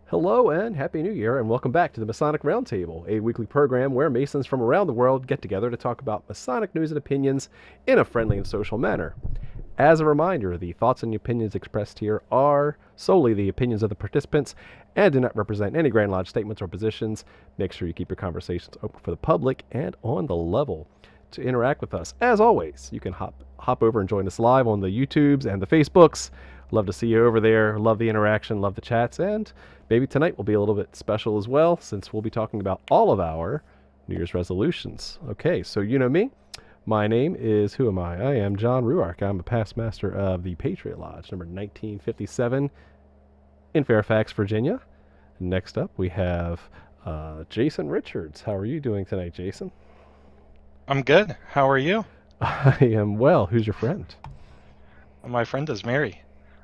Hello and Happy New Year, and welcome back to the Masonic Roundtable, a weekly program where Masons from around the world get together to talk about Masonic news and opinions in a friendly and social manner. As a reminder, the thoughts and opinions expressed here are solely the opinions of the participants and do not represent any Grand Lodge statements or positions. Make sure you keep your conversations open for the public and on the level. To interact with us, as always, you can hop over and join us live on the YouTubes and the Facebooks. Love to see you over there. Love the interaction, love the chats, and maybe tonight will be a little bit special as well, since we'll be talking about all of our New Year's resolutions. Okay, so you know me. My name is, who am I? I am John Ruark. I'm a past master of the Patriot Lodge, number 1957 in Fairfax, Virginia. Next up, we have Jason Richards. How are you doing tonight, Jason? I'm good. How are you? I am well. Who's your friend? My friend is Mary.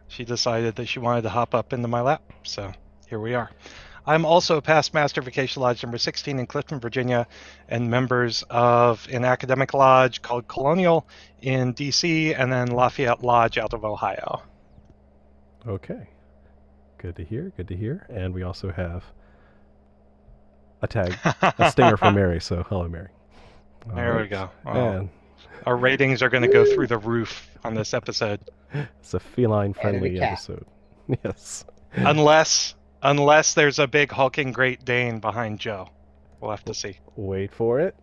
She decided that she wanted to hop up into my lap, so here we are. I'm also a past master of Vacation Lodge number 16 in Clifton, Virginia, and members of an academic lodge called Colonial in D.C., and then Lafayette Lodge out of Ohio. Okay. Good to hear, good to hear. And we also have a stinger from Mary, so hello, Mary. There we go. And our ratings are going to go through the roof on this episode. It's a feline-friendly episode. Yes. Unless there's a big hulking Great Dane behind Joe. We'll have to see. Wait for it.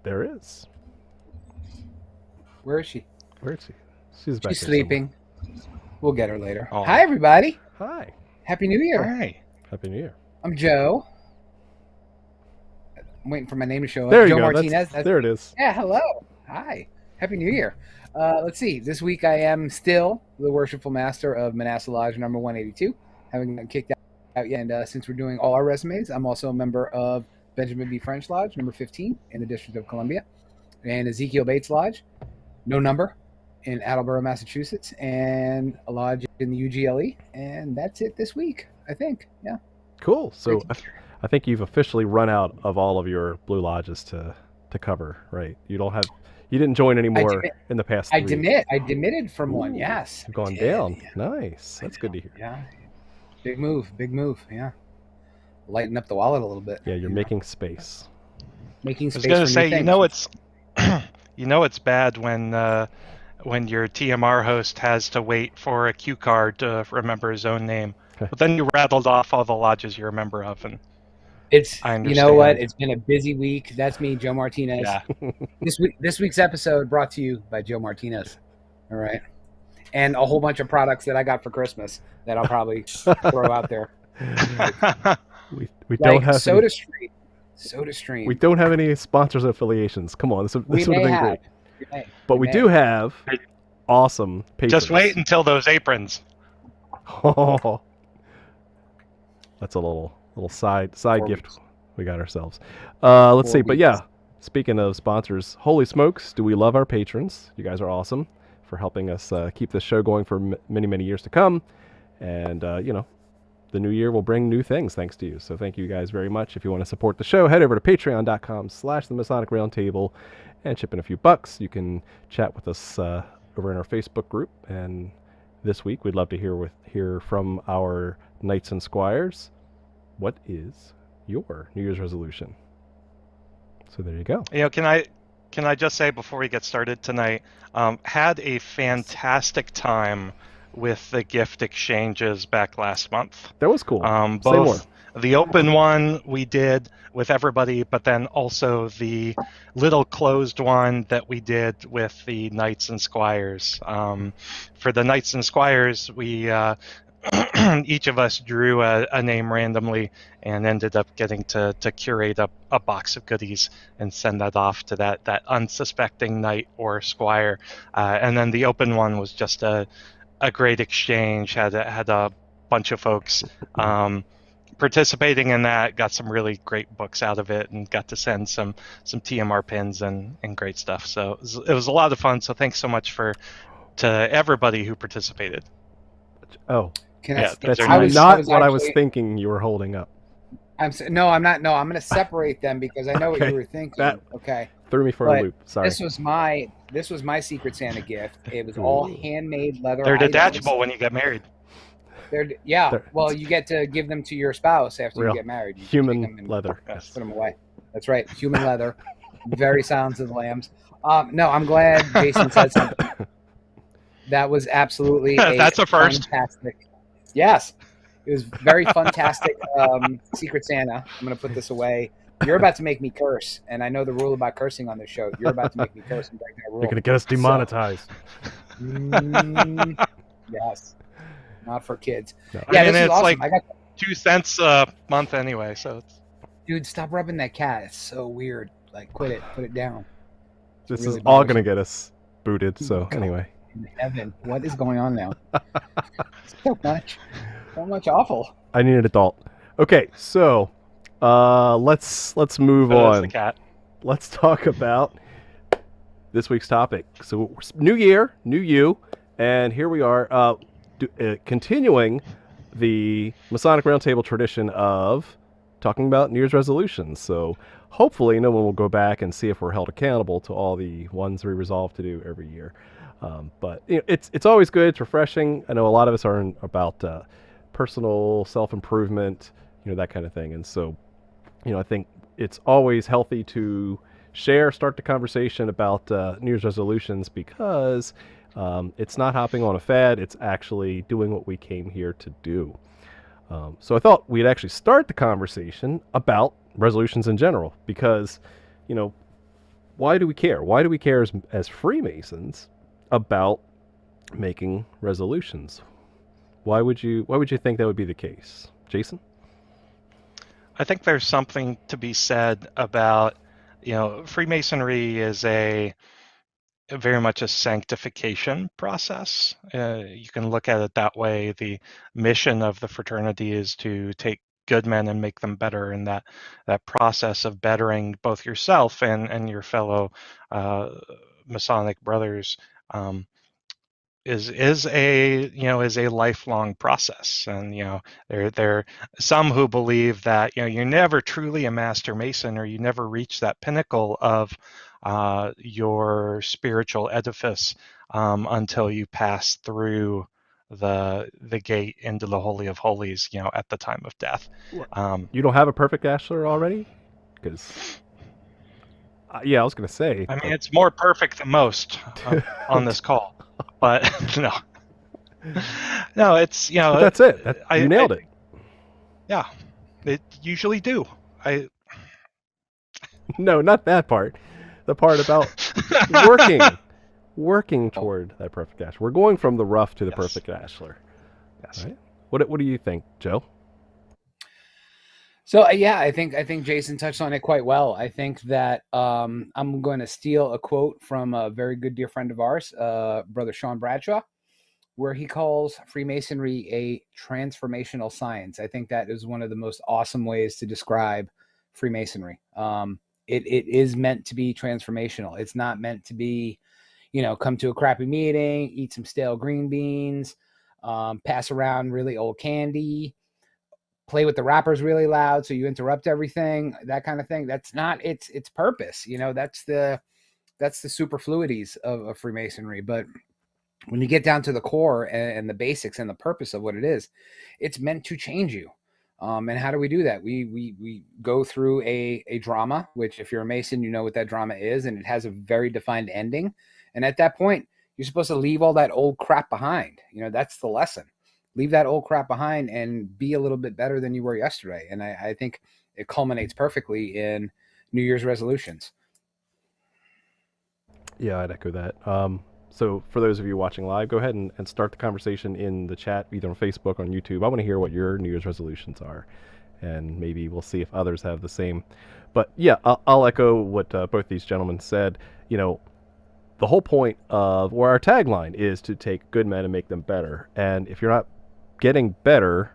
There is. Where is she? Where is she? She's back. She's sleeping. We'll get her later. Oh. Hi, everybody. Hi. Happy New Year. Hi. Happy New Year. I'm Joe. I'm waiting for my name to show up. There you Joe go. Martinez. There it is. Yeah, hello. Hi. Happy New Year. Let's see. This week I am still the Worshipful Master of Manasseh Lodge number 182. Haven't gotten kicked out yet. And since we're doing all our resumes, I'm also a member of Benjamin B. French Lodge number 15 in the District of Columbia, and Ezekiel Bates Lodge, no number, in Attleboro, Massachusetts, and a lodge in the UGLE. And that's it this week, I think. Yeah. Cool. So I think you've officially run out of all of your blue lodges to cover, right? You didn't join anymore in the past 3 weeks. I demitted from one, yes. You've gone down. Yeah. Nice. That's good to hear. Yeah. Big move, yeah. Lighten up the wallet a little bit. Yeah, you're making space. Making space. I was going to say, it's bad when your TMR host has to wait for a cue card to remember his own name. But then you rattled off all the lodges you're a member of, and I understand. You know what? It's been a busy week. That's me, Joe Martinez. Yeah. This week's episode brought to you by Joe Martinez. All right. And a whole bunch of products that I got for Christmas that I'll probably throw out there. We don't have SodaStream. We don't have any sponsors or affiliations. Come on, this would have been great. But we do have awesome patrons. Just wait until those aprons. Oh, that's a little side gift we got ourselves. Let's see. But yeah, speaking of sponsors, holy smokes, do we love our patrons? You guys are awesome for helping us keep this show going for many, many years to come. And, the new year will bring new things thanks to you. So thank you guys very much. If you want to support the show, head over to patreon.com/the Masonic Roundtable and chip in a few bucks. You can chat with us over in our Facebook group. And this week, we'd love to hear from our Knights and Squires. What is your New Year's resolution? So there you go. Can I just say before we get started tonight, had a fantastic time with the gift exchanges back last month. That was cool. Both the open one we did with everybody, but then also the little closed one that we did with the Knights and Squires. For the Knights and Squires, we each of us drew a name randomly and ended up getting to curate a box of goodies and send that off to that unsuspecting knight or squire. And then the open one was just a great exchange. Had a bunch of folks participating in that, got some really great books out of it, and got to send some TMR pins and great stuff. So it was a lot of fun. So thanks so much to everybody who participated. Oh, that's not what I was thinking you were holding up. I'm not. No, I'm going to separate them because I know what you were thinking. Okay. Threw me for a loop. Sorry. This was my Secret Santa gift. It was all handmade leather. They're items. detachable when you get married. Well, you get to give them to your spouse after Real you get married. You human take them and leather. Yes. put them away. That's right, human leather. Very Silence of the Lambs. No, I'm glad Jason said something. That was absolutely That's a first. fantastic. Yes, it was very fantastic. Secret Santa. I'm going to put this away. You're about to make me curse, and I know the rule about cursing on this show. You're about to make me curse and break that rule. You're going to get us demonetized. Yes, not for kids. No. Yeah, I mean, this is it's awesome. like I got 2 cents a month anyway, so it's... dude. Stop rubbing that cat. It's so weird. Like, quit it. Put it down. This really is all bothers going to me. get us booted. So God. anyway, In heaven, what is going on now? So much awful. I need an adult. Okay, so let's move So that's on. the cat. Let's talk about this week's topic. So, new year, new you, and here we are, continuing the Masonic Roundtable tradition of talking about New Year's resolutions. So, hopefully, no one will go back and see if we're held accountable to all the ones we resolve to do every year. But it's always good. It's refreshing. I know a lot of us are about personal self-improvement, that kind of thing, and so I think it's always healthy to start the conversation about New Year's resolutions, because it's not hopping on a fad. It's actually doing what we came here to do. So I thought we'd actually start the conversation about resolutions in general, because why do we care? Why do we care as Freemasons about making resolutions? Why would you think that would be the case, Jason? I think there's something to be said about, Freemasonry is very much a sanctification process. You can look at it that way. The mission of the fraternity is to take good men and make them better, and that process of bettering both yourself and your fellow Masonic brothers is a lifelong process. And there are some who believe that you're never truly a master mason, or you never reach that pinnacle of your spiritual edifice until you pass through the gate into the Holy of Holies at the time of death. You don't have a perfect ashlar already? Because I was gonna say, I mean, it's more perfect than most on this call, but no, it's but that's it. You nailed it. Yeah, it usually do. No, not that part. The part about working toward that perfect ashlar. We're going from the rough to the perfect ashlar. Yes. Right? What do you think, Joe? So I think Jason touched on it quite well. I think that I'm going to steal a quote from a very good dear friend of ours, Brother Sean Bradshaw, where he calls Freemasonry a transformational science. I think that is one of the most awesome ways to describe Freemasonry. It is meant to be transformational. It's not meant to be, come to a crappy meeting, eat some stale green beans, pass around really old candy, play with the wrappers really loud so you interrupt everything, that kind of thing. That's not its purpose. That's the superfluities of Freemasonry. But when you get down to the core and the basics and the purpose of what it is, it's meant to change you. And how do we do that? We go through a drama, which if you're a Mason, you know what that drama is, and it has a very defined ending. And at that point, you're supposed to leave all that old crap behind. That's the lesson. Leave that old crap behind and be a little bit better than you were yesterday. And I think it culminates perfectly in New Year's resolutions. Yeah, I'd echo that. So for those of you watching live, go ahead and start the conversation in the chat, either on Facebook or on YouTube. I want to hear what your New Year's resolutions are, and maybe we'll see if others have the same. But yeah, I'll echo what both these gentlemen said. The whole point of, or our tagline is to take good men and make them better. And if you're not getting better,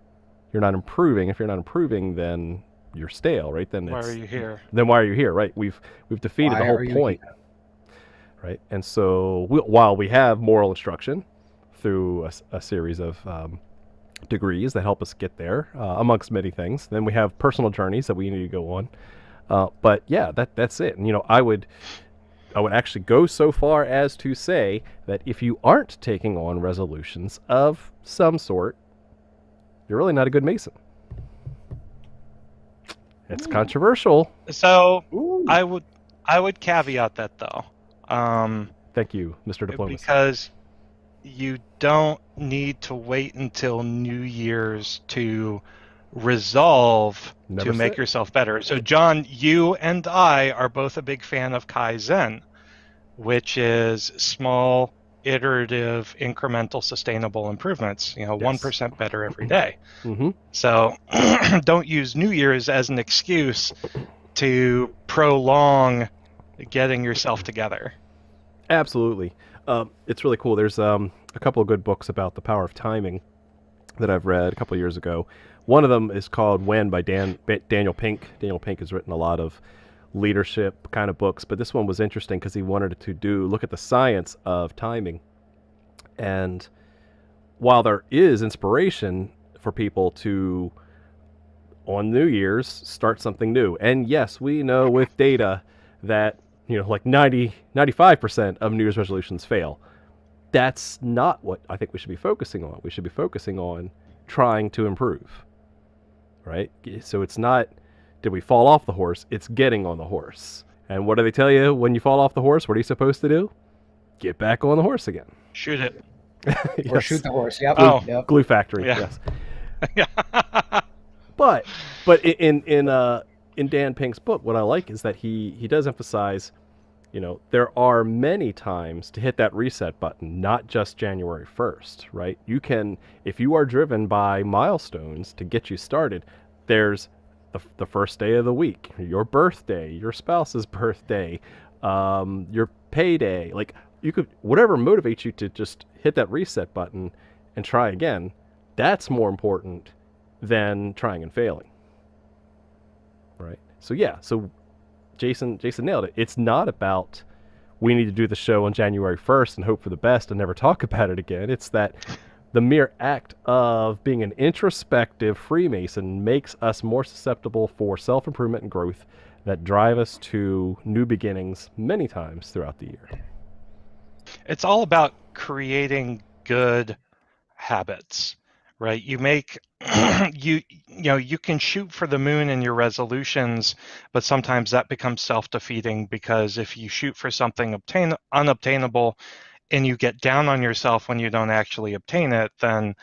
you're not improving. If you're not improving, then you're stale, right? Then why are you here? Then why are you here, right? We've defeated the whole point. Right, and so while we have moral instruction through a series of degrees that help us get there, amongst many things, then we have personal journeys that we need to go on. But yeah, that's it. And I would actually go so far as to say that if you aren't taking on resolutions of some sort, you're really not a good Mason. It's controversial. So Ooh. I would caveat that though. Thank you, Mr. Diplomacy. Because you don't need to wait until New Year's to resolve Never to make said- yourself better. So, John, you and I are both a big fan of Kaizen, which is small, iterative, incremental, sustainable improvements. Yes. 1% better every day. Mm-hmm. So, don't use New Year's as an excuse to prolong getting yourself together. Absolutely. It's really cool. There's a couple of good books about the power of timing that I've read a couple of years ago. One of them is called When by Daniel Pink. Daniel Pink has written a lot of leadership kind of books, but this one was interesting because he wanted to look at the science of timing. And while there is inspiration for people to, on New Year's, start something new, and yes, we know with data that like 95% of New Year's resolutions fail. That's not what I think we should be focusing on. We should be focusing on trying to improve, right? So it's not, did we fall off the horse? It's getting on the horse. And what do they tell you when you fall off the horse? What are you supposed to do? Get back on the horse again. Shoot it. Or Yes. shoot the horse. Yep. Oh. Yep. Glue factory. Yeah. Yes. But in Dan Pink's book, what I like is that he does emphasize, there are many times to hit that reset button, not just January 1st, right? You can, if you are driven by milestones to get you started, there's the first day of the week, your birthday, your spouse's birthday, your payday. Like, you could, whatever motivates you to just hit that reset button and try again, that's more important than trying and failing, right? So yeah, so Jason nailed it. It's not about we need to do the show on January 1st and hope for the best and never talk about it again. It's that the mere act of being an introspective Freemason makes us more susceptible for self-improvement and growth that drive us to new beginnings many times throughout the year. It's all about creating good habits, right? You make you can shoot for the moon in your resolutions, but sometimes that becomes self-defeating, because if you shoot for something unobtainable and you get down on yourself when you don't actually obtain it, then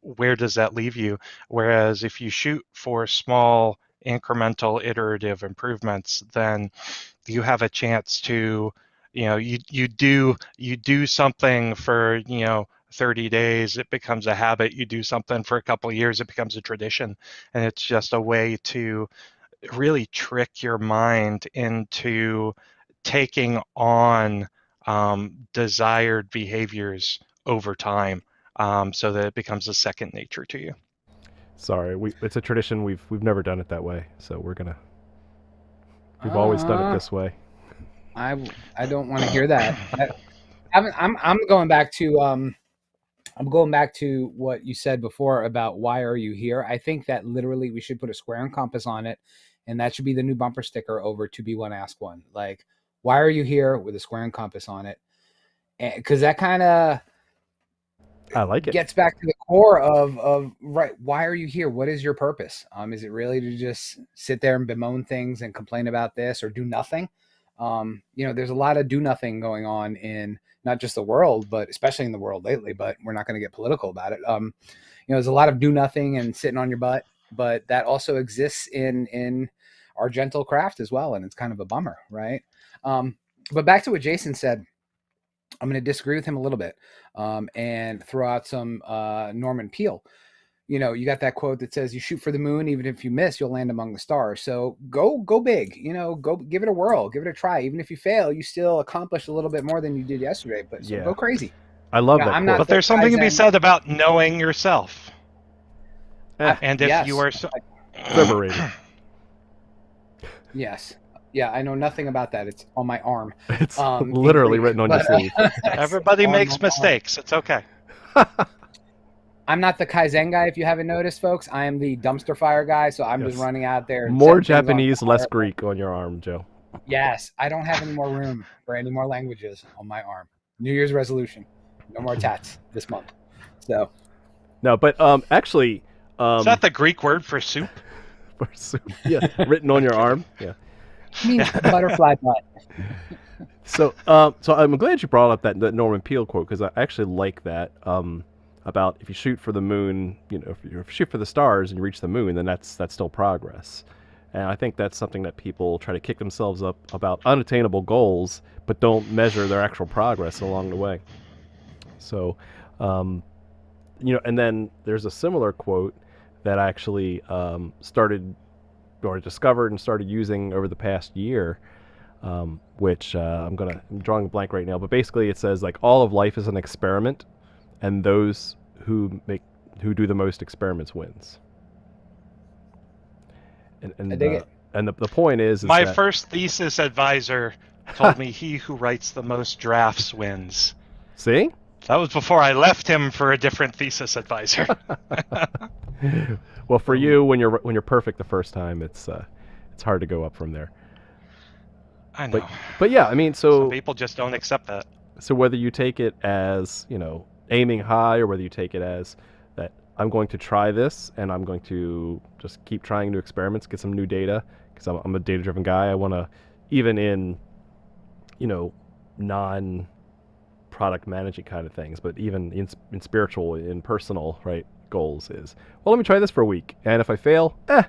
where does that leave you? Whereas if you shoot for small, incremental, iterative improvements, then you have a chance to you do something for 30 days, it becomes a habit. You do something for a couple of years, it becomes a tradition. And it's just a way to really trick your mind into taking on desired behaviors over time, so that it becomes a second nature to you. Sorry, it's a tradition. We've never done it that way, so we've always done it this way. I don't want to hear that. I'm going back to what you said before about why are you here. I think that literally we should put a square and compass on it, and that should be the new bumper sticker over to be one ask one. Like, why are you here, with a square and compass on it? Because that kind of, I like it. Gets back to the core of right. Why are you here? What is your purpose? Is it really to just sit there and bemoan things and complain about this, or do nothing? There's a lot of do nothing going on in not just the world, but especially in the world lately, but we're not going to get political about it. There's a lot of do nothing and sitting on your butt, but that also exists in our gentle craft as well. And it's kind of a bummer, right? But back to what Jason said, I'm going to disagree with him a little bit, and throw out some Norman Peale. You got that quote that says, you shoot for the moon, even if you miss, you'll land among the stars. So go big, go give it a whirl, give it a try. Even if you fail, you still accomplished a little bit more than you did yesterday, but so go crazy. I love that quote. But there's something to be said about knowing yourself. And if you are liberated. Yes. Yeah, I know nothing about that. It's on my arm. It's literally written on your sleeve. Everybody makes mistakes. It's okay. I'm not the Kaizen guy, if you haven't noticed, folks. I am the dumpster fire guy, so I'm just running out there. More Japanese, less Greek on your arm, Joe. Yes, I don't have any more room for any more languages on my arm. New Year's resolution. No more tats this month. So. No, but actually, Is that the Greek word for soup? For soup. Yeah, written on your arm. Yeah. Means butterfly butt. So I'm glad you brought up that Norman Peale quote, because I actually like that. About if you shoot for the moon, if you shoot for the stars and you reach the moon, then that's still progress. And I think that's something that people try to kick themselves up about unattainable goals, but don't measure their actual progress along the way. So, and then there's a similar quote that I actually started or discovered and started using over the past year, which I'm drawing a blank right now, but basically it says like all of life is an experiment, and those who do the most experiments wins. And I dig it. And the point is My that, first thesis advisor told me he who writes the most drafts wins. see? That was before I left him for a different thesis advisor. Well, for you, when you're perfect the first time, it's hard to go up from there. I know. But yeah, I mean, so some people just don't accept that. So whether you take it as, aiming high, or whether you take it as that I'm going to try this and I'm going to just keep trying new experiments, get some new data, because I'm a data-driven guy. I want to, even in, non-product managing kind of things, but even in spiritual, in personal, right, goals is, well, let me try this for a week. And if I fail, I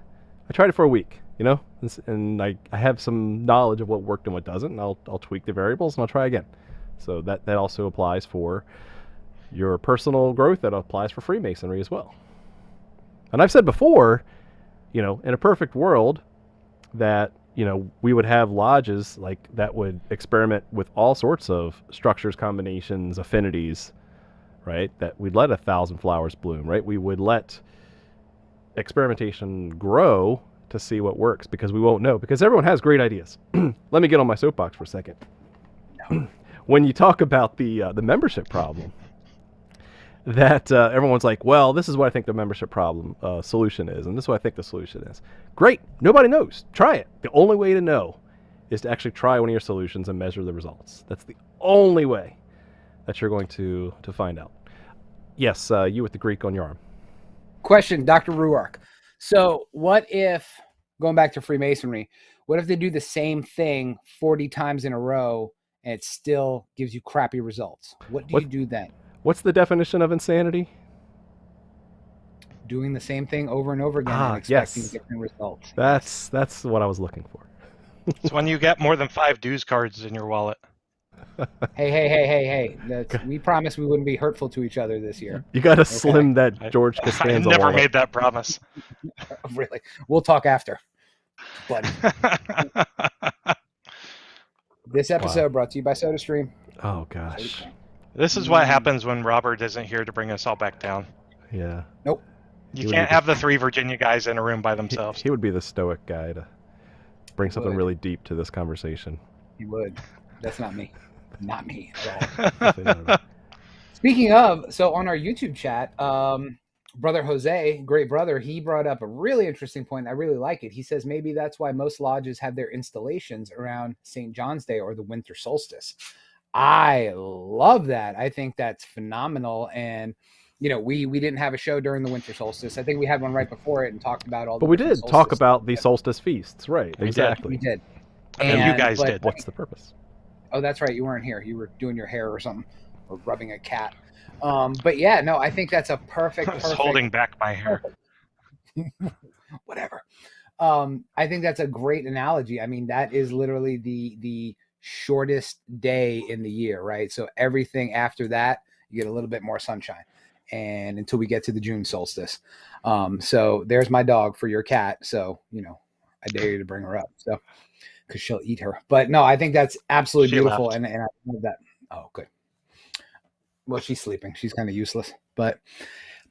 tried it for a week, and I have some knowledge of what worked and what doesn't, and I'll tweak the variables and I'll try again. So that also applies for your personal growth. That applies for Freemasonry as well. And I've said before, in a perfect world, that we would have lodges like that would experiment with all sorts of structures, combinations, affinities, right? That we'd let 1,000 flowers bloom, right? We would let experimentation grow to see what works, because we won't know, because everyone has great ideas. Let me get on my soapbox for a second. When you talk about the membership problem, that everyone's like, well, this is what I think the membership problem solution is, and this is what I think the solution is. Great. Nobody knows. Try it. The only way to know is to actually try one of your solutions and measure the results. That's the only way that you're going to find out. Yes, you with the Greek on your arm. Question, Dr. Ruark. So what if, going back to Freemasonry, what if they do the same thing 40 times in a row and it still gives you crappy results? What do you do then? What's the definition of insanity? Doing the same thing over and over again and expecting different results. That's what I was looking for. It's when you get more than 5 dues cards in your wallet. Hey. We promised we wouldn't be hurtful to each other this year. You got to slim that George Costanza I never wallet. made that promise. Really? We'll talk after, buddy. This episode brought to you by SodaStream. Oh, gosh. This is what happens when Robert isn't here to bring us all back down. Yeah. Nope. You can't have the 3 Virginia guys in a room by themselves. He would be the stoic guy to bring something really deep to this conversation. He would. That's not me. Not me at all. Speaking of, so on our YouTube chat, Brother Jose, great brother, he brought up a really interesting point. I really like it. He says maybe that's why most lodges have their installations around St. John's Day or the winter solstice. I love that. I think that's phenomenal. And, we didn't have a show during the winter solstice. I think we had one right before it and talked about all the But we did talk about the solstice feasts, right? Exactly. We did. And you guys did. What's the purpose? Oh, that's right. You weren't here. You were doing your hair or something, or rubbing a cat. But yeah, no, I think that's a perfect. I was holding back my hair. Whatever. I think that's a great analogy. I mean, that is literally the shortest day in the year, right? So everything after that, you get a little bit more sunshine, and until we get to the June solstice. So there's my dog for your cat. So I dare you to bring her up. So. Because she'll eat her. But no, I think that's absolutely beautiful. And I love that. Oh, good. Well, she's sleeping. She's kind of useless. But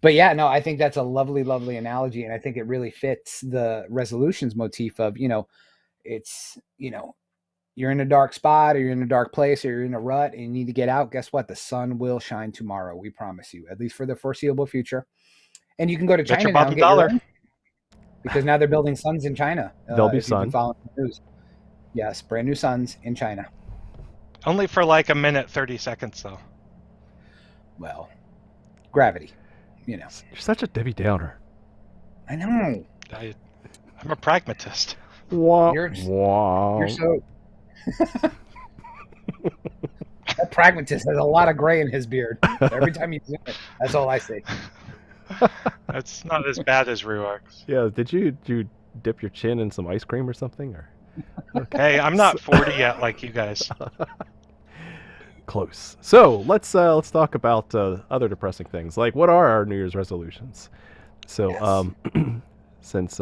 yeah, no, I think that's a lovely, lovely analogy. And I think it really fits the resolutions motif of, it's, you're in a dark spot, or you're in a dark place, or you're in a rut and you need to get out. Guess what? The sun will shine tomorrow. We promise you, at least for the foreseeable future. And you can go to China now and get your own, because now they're building suns in China. There'll be sun. Following the news. Yes, brand new suns in China. Only for like a minute, 30 seconds, though. Well, gravity, You're such a Debbie Downer. I know. I'm a pragmatist. Wah, You're wah. so that pragmatist has a lot of gray in his beard. So every time you zoom it, that's all I see. That's not as bad as Ruark's. Yeah, did you dip your chin in some ice cream or something? Or Hey, I'm not 40 yet like you guys. close. So let's talk about other depressing things. Like, what are our New Year's resolutions? So Yes. since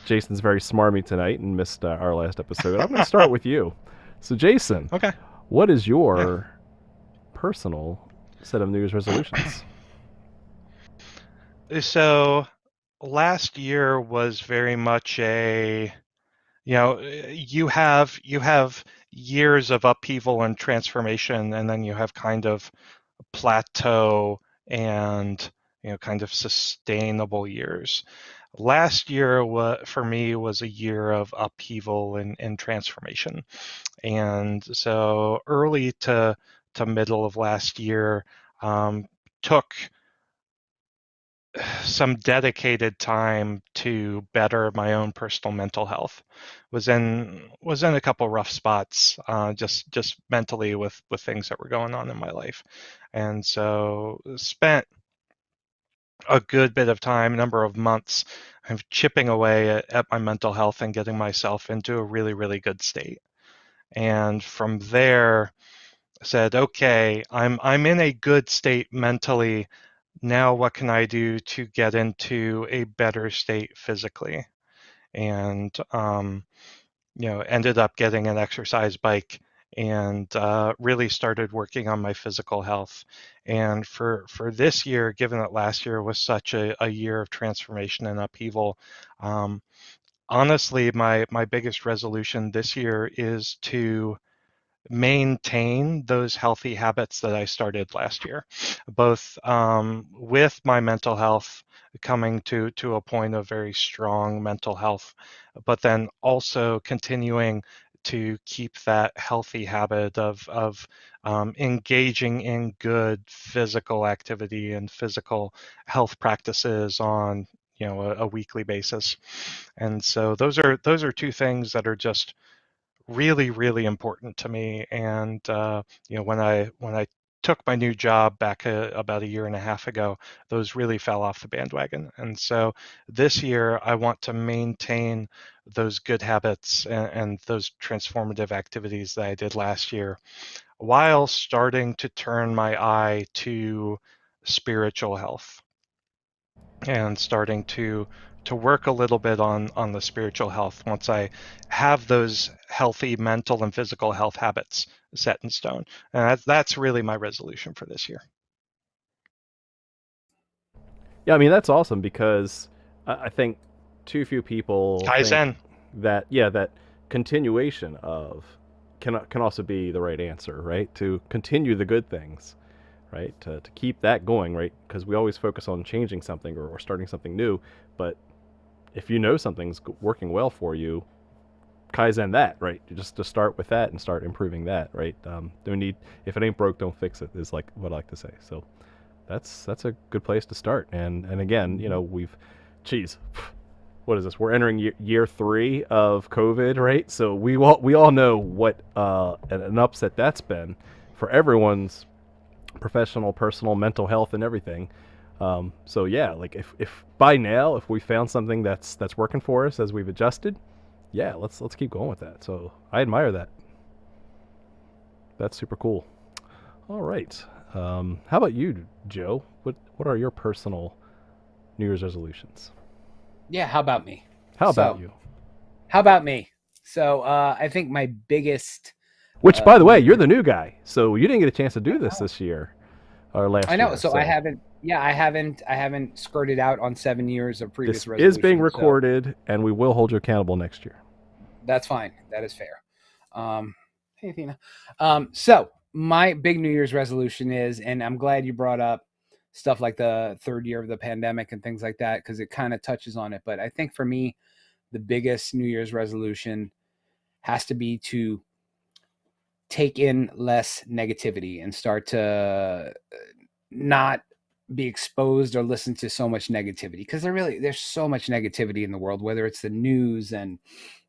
Jason's very smarmy tonight and missed our last episode, I'm going to start with you. So Jason, Okay. what is Yeah. your personal set of New Year's resolutions? So last year was very much a, you have years of upheaval and transformation, and then you have kind of plateau and kind of sustainable years. Last year for me was a year of upheaval and transformation. And so early to middle of last year, took some dedicated time to better my own personal mental health. Was in a couple rough spots, just mentally with things that were going on in my life, and so spent a good bit of time, a number of months, of chipping away at my mental health and getting myself into a really, really good state. And from there, said, okay, I'm in a good state mentally. Now, what can I do to get into a better state physically? And ended up getting an exercise bike and really started working on my physical health. And for this year, given that last year was such a year of transformation and upheaval, um, honestly, my biggest resolution this year is to maintain those healthy habits that I started last year, both with my mental health coming to a point of very strong mental health, but then also continuing to keep that healthy habit of engaging in good physical activity and physical health practices on a weekly basis. And so those are two things that are just really, really important to me. And when I took my new job back about a year and a half ago, those really fell off the bandwagon. And so this year, I want to maintain those good habits and those transformative activities that I did last year, while starting to turn my eye to spiritual health and starting to work a little bit on the spiritual health once I have those healthy mental and physical health habits set in stone. And that's really my resolution for this year. Yeah, I mean that's awesome because I think too few people think Kaizen. that that continuation of can also be the right answer, right? To continue the good things, right? To keep that going, right? Because we always focus on changing something or starting something new, but if you know something's working well for you, Kaizen that, right? Just to start with that and start improving that, right? Don't need if it ain't broke, don't fix it is like what I like to say. So that's a good place to start. And again, geez, what is this? We're entering year 3 of COVID, right? So we all know what an upset that's been for everyone's professional, personal, mental health, and everything. So yeah, like if by now if we found something that's working for us as we've adjusted, yeah, let's keep going with that. So I admire that. That's super cool. All right. How about you, Joe? What are your personal New Year's resolutions? Yeah, how about me? How about So, you? how about me? So, I think my biggest Which, by the way, New you're Year. the new guy, so you didn't get a chance to I do know. this year or I last know. year. So I So haven't. Yeah, I haven't skirted out on 7 years of previous this is being resolutions. So recorded, and we will hold you accountable next year. that's fine. That is fair. Hey, Athena. So my big New Year's resolution is, and I'm glad you brought up stuff like the third year of the pandemic and things like that because it kind of touches on it. But I think for me, the biggest New Year's resolution has to be to take in less negativity and start to not be exposed or listen to so much negativity, because there's so much negativity in the world, whether it's the news and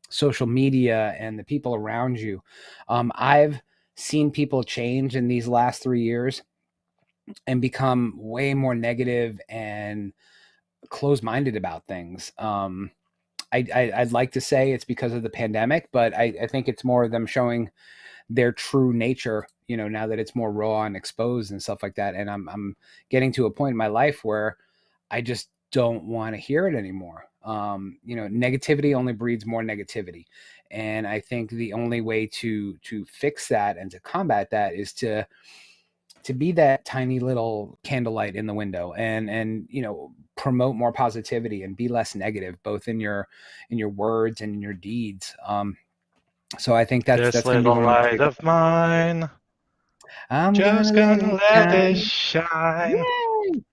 social media and the people around you. I've seen people change in these last 3 years and become way more negative and closed-minded about things. I'd like to say it's because of the pandemic, but I think it's more of them showing their true nature, now that it's more raw and exposed and stuff like that. And I'm getting to a point in my life where I just don't want to hear it anymore. Negativity only breeds more negativity. And I think the only way to fix that and to combat that is to be that tiny little candlelight in the window, and promote more positivity and be less negative, both in your words and in your deeds. So I think that's This going to be little one of my light favorite. of mine, I'm just gonna gonna let it shine. shine. Yay!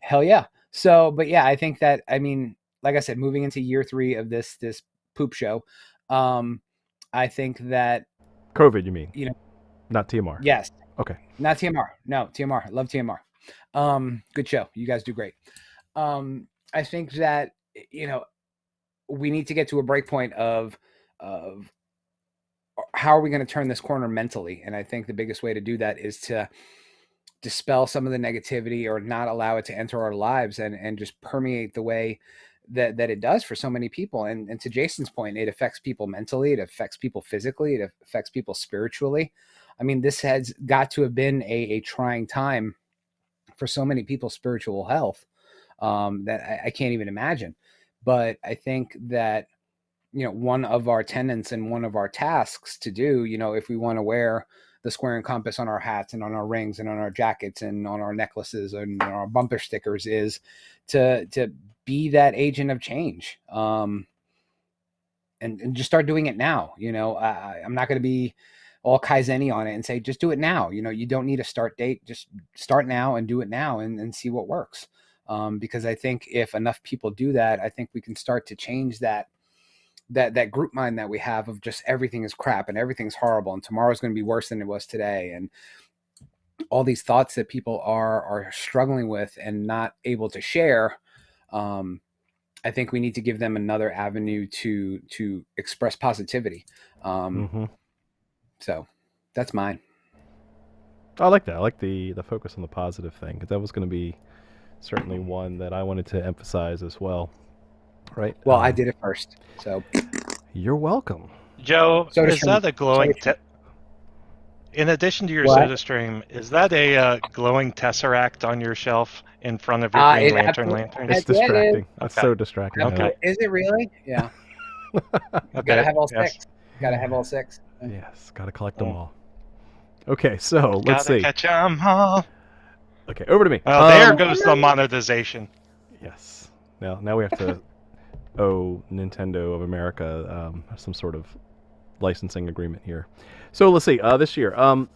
Hell yeah. So, but yeah, I think that, I mean, like I said, moving into year 3 of this poop show, I think that, COVID, you mean? Not TMR. Yes. Okay. Not TMR. No, TMR. Love TMR. Good show. You guys do great. I think that, we need to get to a break point of how are we going to turn this corner mentally? And I think the biggest way to do that is to dispel some of the negativity, or not allow it to enter our lives and just permeate the way that it does for so many people. And to Jason's point, it affects people mentally, it affects people physically, it affects people spiritually. I mean, this has got to have been a trying time for so many people's spiritual health, that I can't even imagine. But I think that, one of our tenets and one of our tasks to do, if we want to wear the square and compass on our hats and on our rings and on our jackets and on our necklaces and on our bumper stickers, is to be that agent of change. And just start doing it now. I'm not going to be all Kaizen-y on it and say, just do it now. You don't need a start date. Just start now and do it now and see what works. Because I think if enough people do that, I think we can start to change that group mind that we have of just everything is crap and everything's horrible and tomorrow's going to be worse than it was today. And all these thoughts that people are struggling with and not able to share. I think we need to give them another avenue to express positivity. So that's mine. I like that. I like the focus on the positive thing, because that was going to be certainly one that I wanted to emphasize as well. Right. Well, I did it first, so you're welcome. Joe, is that a glowing? In addition to your soda stream, is that a glowing tesseract on your shelf in front of your Green Lantern lantern? It's distracting. It's so distracting. Okay. Is it really? Yeah. Gotta have all 6. Gotta have all 6. Yes, gotta collect them all. Okay, so let's see. Gotta catch 'em all. Okay, over to me. Oh, there goes the monetization. Yes. Now we have to owe Nintendo of America some sort of licensing agreement here. So let's see. This year, I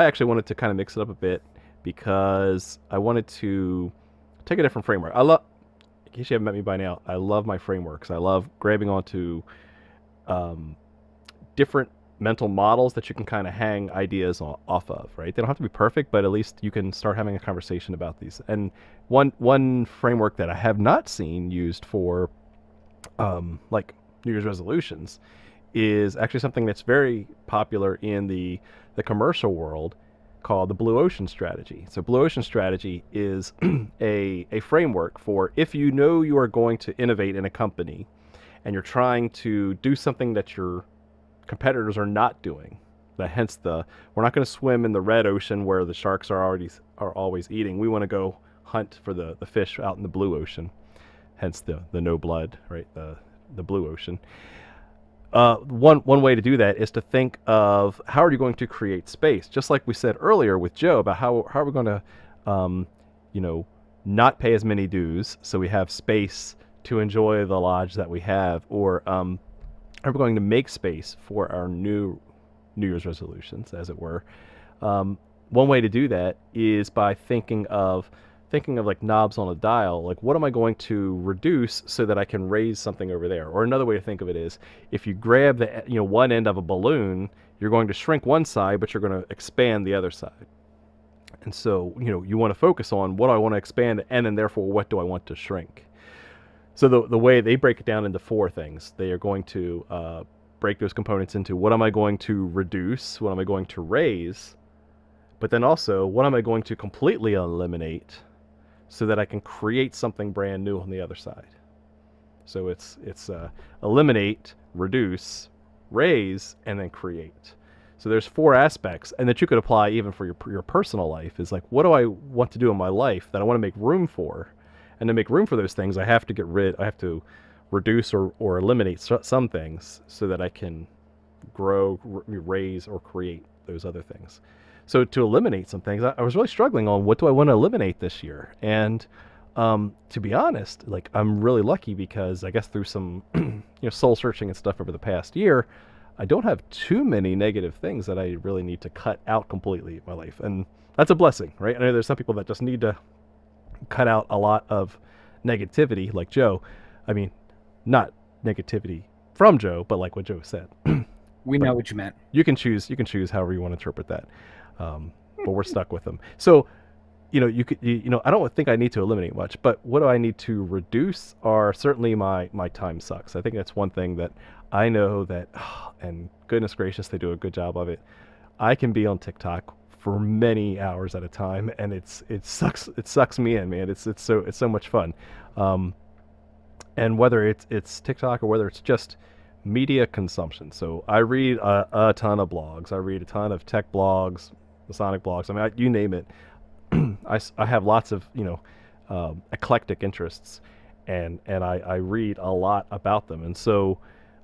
actually wanted to kind of mix it up a bit, because I wanted to take a different framework. In case you haven't met me by now, I love my frameworks. I love grabbing onto different mental models that you can kind of hang ideas off of, right? They don't have to be perfect, but at least you can start having a conversation about these. And one framework that I have not seen used for like New Year's resolutions is actually something that's very popular in the commercial world, called the Blue Ocean Strategy. So Blue Ocean Strategy is a framework for if you know you are going to innovate in a company and you're trying to do something that your competitors are not doing. Hence we're not going to swim in the red ocean where the sharks are always eating. We want to go hunt for the fish out in the blue ocean. Hence the no blood, right? The blue ocean. One way to do that is to think of how are you going to create space, just like we said earlier with Joe about how are we going to not pay as many dues so we have space to enjoy the lodge that we have, or are we going to make space for our new New Year's resolutions, as it were. One way to do that is by thinking of like knobs on a dial. Like, what am I going to reduce so that I can raise something over there? Or another way to think of it is, if you grab the one end of a balloon, you're going to shrink one side, but you're going to expand the other side. And so, you want to focus on what do I want to expand, and then therefore what do I want to shrink. So the way they break it down into four things, they are going to break those components into what am I going to reduce, what am I going to raise, but then also what am I going to completely eliminate so that I can create something brand new on the other side. So it's eliminate, reduce, raise, and then create. So there's four aspects, and that you could apply even for your personal life. Is like, what do I want to do in my life that I want to make room for? And to make room for those things, I have to reduce or eliminate some things so that I can grow, raise, or create those other things. So to eliminate some things, I was really struggling on what do I want to eliminate this year. And to be honest, like, I'm really lucky because I guess through some soul searching and stuff over the past year, I don't have too many negative things that I really need to cut out completely in my life. And that's a blessing, right? I know there's some people that just need to cut out a lot of negativity, like Joe. I mean, not negativity from Joe, but like what Joe said. We know what you meant. You can choose however you want to interpret that. But we're stuck with them. So, I don't think I need to eliminate much, but what do I need to reduce are certainly my time sucks. I think that's one thing that I know that, and goodness gracious, they do a good job of it. I can be on TikTok for many hours at a time, and it sucks me in, man. It's so much fun. And whether it's TikTok or whether it's just media consumption. So I read a ton of blogs. I read a ton of tech blogs, Masonic blogs. I mean, you name it. I have lots of eclectic interests, and I read a lot about them. And so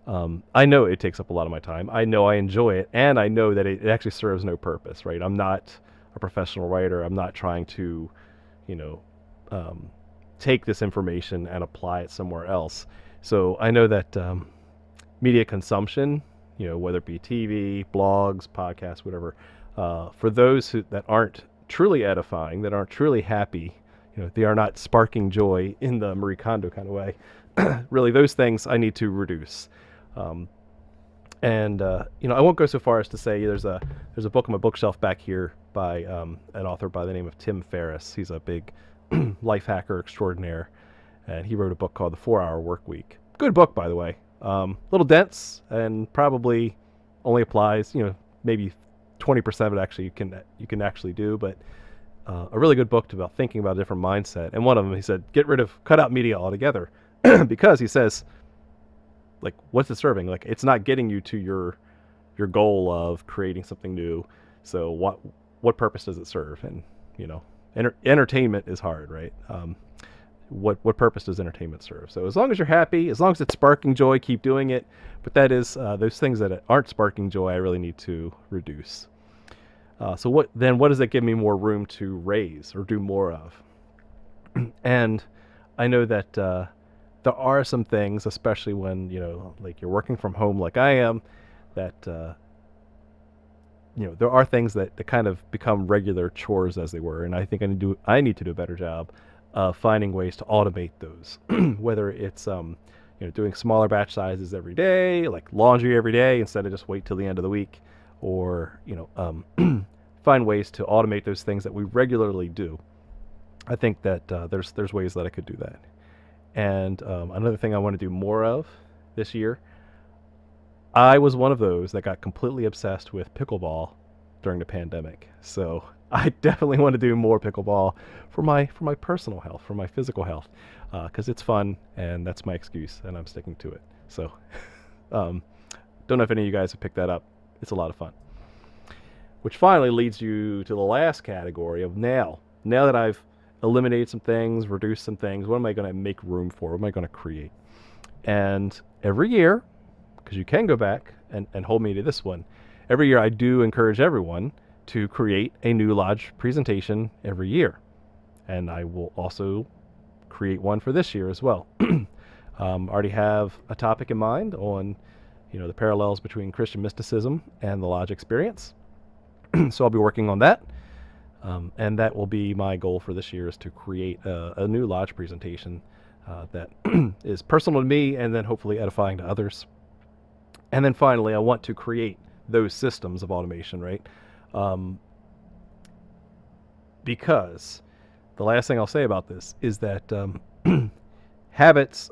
I know it takes up a lot of my time. I know I enjoy it, and I know that it actually serves no purpose, right? I'm not a professional writer. I'm not trying to, take this information and apply it somewhere else. So I know that media consumption, whether it be TV, blogs, podcasts, whatever, for those that aren't truly edifying, that aren't truly happy, they are not sparking joy in the Marie Kondo kind of way. Really, those things I need to reduce. And I won't go so far as to say there's a book on my bookshelf back here by an author by the name of Tim Ferriss. He's a big life hacker extraordinaire, and he wrote a book called The 4-Hour Workweek. Good book, by the way. Little dense, and probably only applies, maybe 20% of it actually you can actually do, but a really good book about thinking about a different mindset. And one of them, he said, cut out media altogether, because he says, like, what's it serving? Like, it's not getting you to your goal of creating something new. So what purpose does it serve? And entertainment is hard, right? What purpose does entertainment serve? So as long as you're happy, as long as it's sparking joy, keep doing it. But that is those things that aren't sparking joy, I really need to reduce. So what does that give me more room to raise or do more of? And I know that there are some things, especially when like you're working from home, like I am, that there are things that kind of become regular chores as they were, and I think I need to do a better job of finding ways to automate those. Whether it's doing smaller batch sizes every day, like laundry every day instead of just wait till the end of the week, or find ways to automate those things that we regularly do. I think that there's ways that I could do that. And another thing I want to do more of this year, I was one of those that got completely obsessed with pickleball during the pandemic. So I definitely want to do more pickleball for my personal health, for my physical health, because it's fun, and that's my excuse, and I'm sticking to it. So don't know if any of you guys have picked that up. It's a lot of fun. Which finally leads you to the last category of now. Now that I've eliminated some things, reduced some things, what am I going to make room for? What am I going to create? And every year, because you can go back and hold me to this one, every year I do encourage everyone to create a new lodge presentation every year. And I will also create one for this year as well. Already have a topic in mind on the parallels between Christian mysticism and the lodge experience. So I'll be working on that. And that will be my goal for this year, is to create a new lodge presentation that is personal to me and then hopefully edifying to others. And then finally, I want to create those systems of automation, right? because the last thing I'll say about this is that habits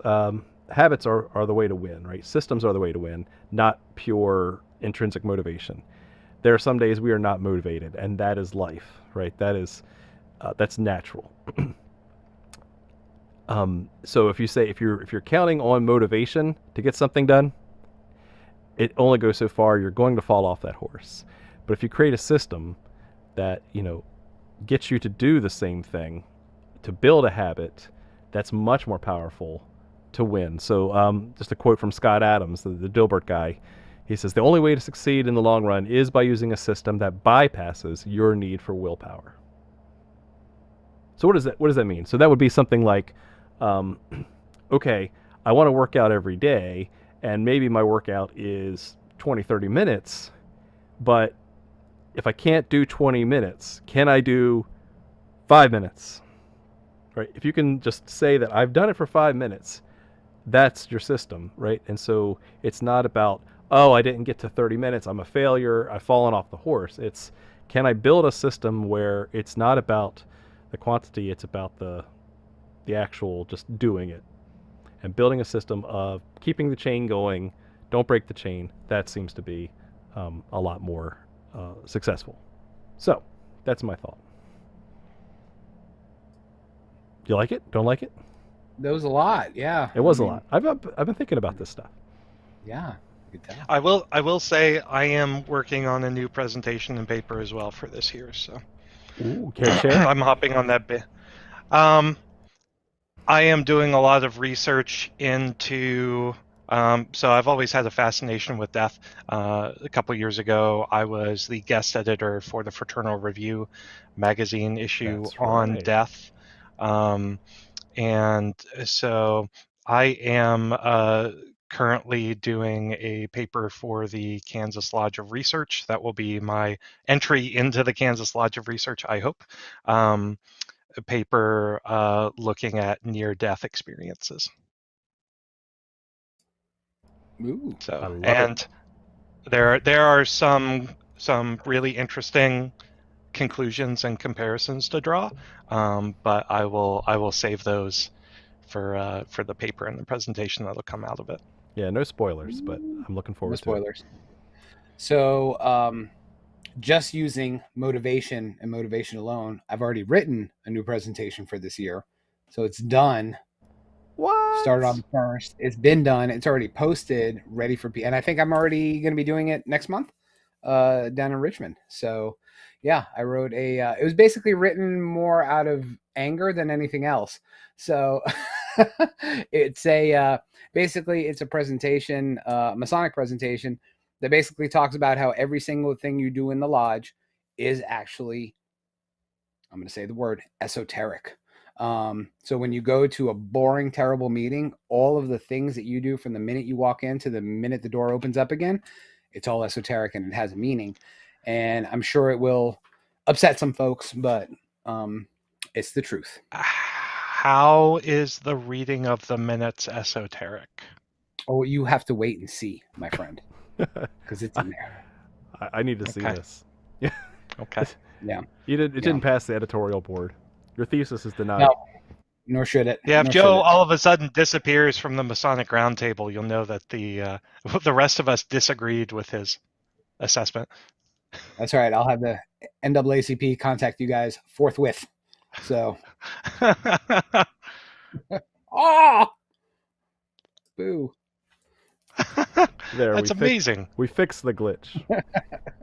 habits are the way to win, right? Systems are the way to win, not pure intrinsic motivation. There are some days we are not motivated, and that is life, right? That's natural. So if you say if you're counting on motivation to get something done, it only goes so far. You're going to fall off that horse. But if you create a system that gets you to do the same thing, to build a habit, that's much more powerful to win. So just a quote from Scott Adams, the Dilbert guy. He says, the only way to succeed in the long run is by using a system that bypasses your need for willpower. So what does that mean? So that would be something like, okay, I want to work out every day, and maybe my workout is 20, 30 minutes, but if I can't do 20 minutes, can I do 5 minutes? Right? If you can just say that I've done it for 5 minutes, that's your system, right? And so it's not about, oh, I didn't get to 30 minutes, I'm a failure, I've fallen off the horse. It's, can I build a system where it's not about the quantity, it's about the actual just doing it. And building a system of keeping the chain going, don't break the chain, that seems to be a lot more successful. So, that's my thought. Do you like it? Don't like it? That was a lot, yeah. It was a lot. I've been thinking about this stuff. Yeah, you could tell. I will say I am working on a new presentation and paper as well for this year. So, Ooh, care to share? I'm hopping on that bit. I am doing a lot of research into. So I've always had a fascination with death. A couple years ago, I was the guest editor for the Fraternal Review magazine issue on death. And so I am currently doing a paper for the Kansas Lodge of Research. That will be my entry into the Kansas Lodge of Research, I hope. A paper looking at near-death experiences. Ooh, so, and there are some really interesting conclusions and comparisons to draw, but I will save those for the paper and the presentation that'll come out of it. Yeah, no spoilers, but I'm looking forward to it. No spoilers. So, just using motivation and motivation alone, I've already written a new presentation for this year. So it's done. What? Started on the 1st. It's been done. It's already posted, ready for people. And I think I'm already going to be doing it next month down in Richmond. So, yeah, I wrote it was basically written more out of anger than anything else. So it's basically it's a presentation, Masonic presentation, that basically talks about how every single thing you do in the lodge is actually, I'm going to say the word, esoteric. So when you go to a boring, terrible meeting, all of the things that you do from the minute you walk in to the minute the door opens up again, it's all esoteric and it has a meaning. And I'm sure it will upset some folks, but it's the truth. How is the reading of the minutes esoteric? Oh, you have to wait and see, my friend, because it's in there. I need to see this. Yeah. Okay. Yeah. It didn't pass the editorial board. Your thesis is denied. No, nor should it. Yeah, if nor Joe all of a sudden disappears from the Masonic Roundtable, you'll know that the rest of us disagreed with his assessment. That's right. I'll have the NAACP contact you guys forthwith. So. Ah! Boo. There, That's amazing. We fixed the glitch.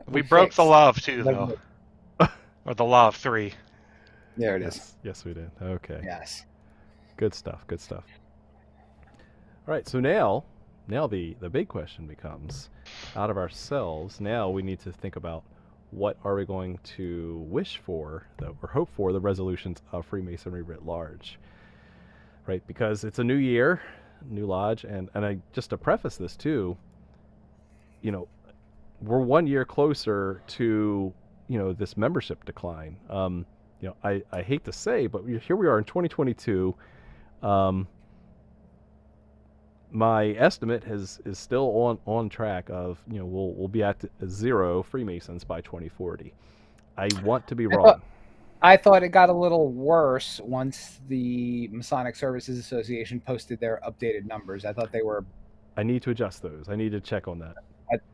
We broke the law of 2, though. Or the law of 3. There it is. Yes, we did. Okay. Yes. Good stuff. Good stuff. All right. So now the big question becomes, out of ourselves, now we need to think about what are we going to wish for, or hope for, the resolutions of Freemasonry writ large. Right? Because it's a new year, new lodge, and I just to preface this too, we're 1 year closer to this membership decline. I hate to say, but here we are in 2022. My estimate is still on track of we'll be at 0 Freemasons by 2040. I want to be wrong. I thought it got a little worse once the Masonic Services Association posted their updated numbers. I thought they were I need to adjust those. I need to check on that.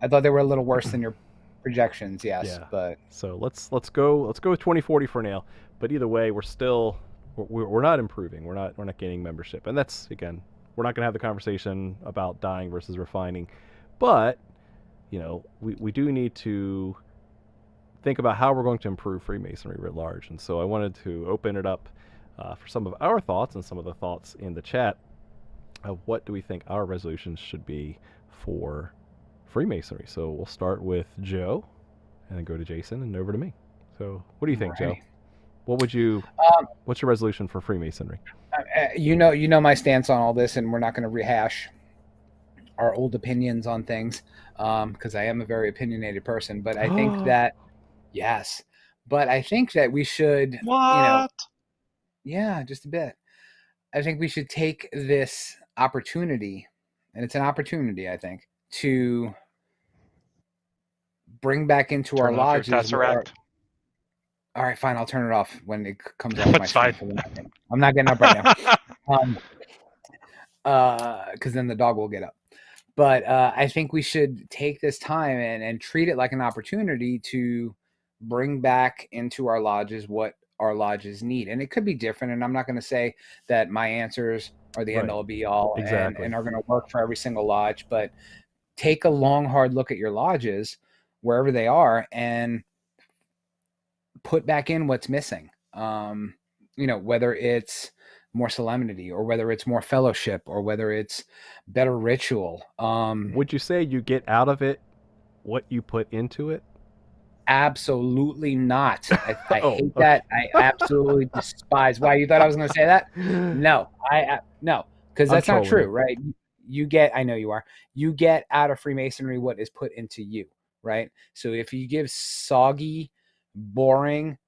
I thought they were a little worse than your projections, yes, Yeah. but So let's go with 2040 for now. But either way, we're not improving. We're not gaining membership, and that's again, we're not going to have the conversation about dying versus refining. But we do need to think about how we're going to improve Freemasonry writ large. And so I wanted to open it up for some of our thoughts and some of the thoughts in the chat of what do we think our resolutions should be for Freemasonry. So we'll start with Joe, and then go to Jason, and over to me. So what do you think, Joe? right. What's your resolution for Freemasonry? You know my stance on all this, and we're not going to rehash our old opinions on things because I am a very opinionated person. But I think that yes, but I think that we should, What? yeah, just a bit. I think we should take this opportunity, and it's an opportunity, I think, to bring back into our Turn off your lodges. Tesseract. All right, fine. I'll turn it off when it comes off my That's screen. fine. I'm not getting up right now, because then the dog will get up. But I think we should take this time and treat it like an opportunity to bring back into our lodges what our lodges need. And it could be different. And I'm not going to say that my answers are the end all be all Exactly. and are going to work for every single lodge. But take a long, hard look at your lodges, wherever they are, and put back in what's missing. Whether it's more solemnity, or whether it's more fellowship, or whether it's better ritual. Would you say you get out of it what you put into it? Absolutely not. I Oh, hate okay. that. I absolutely despise. Why, you thought I was going to say that? No, no, because I'm that's not trolling true, you. right? You get, I know you are. You get out of Freemasonry what is put into you, right? So if you give soggy, boring,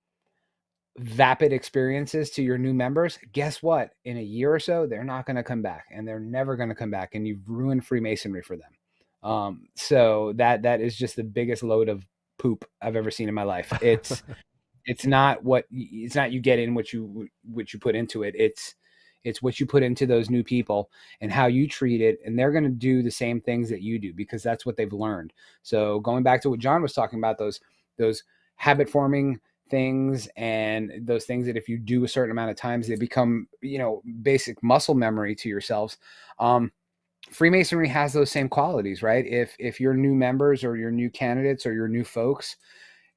vapid experiences to your new members, guess what? In a year or so, they're not going to come back, and they're never going to come back, and you've ruined Freemasonry for them. So that is just the biggest load of poop I've ever seen in my life. It's not you get in what you put into it. It's what you put into those new people and how you treat it, and they're going to do the same things that you do because that's what they've learned. So going back to what John was talking about, those habit forming things, and those things that if you do a certain amount of times, they become basic muscle memory to yourselves. Freemasonry has those same qualities, right? If your new members or your new candidates or your new folks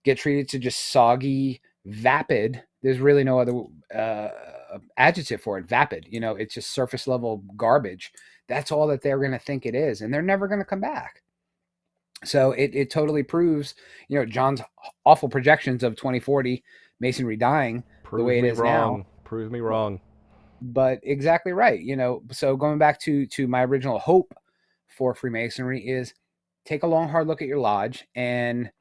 get treated to just soggy, vapid, there's really no other adjective for it. Vapid, it's just surface level garbage. That's all that they're going to think it is, and they're never going to come back. So it totally proves, John's awful projections of 2040 Masonry dying the way it is now. Prove me wrong. But exactly right. So going back to my original hope for Freemasonry is take a long, hard look at your lodge and,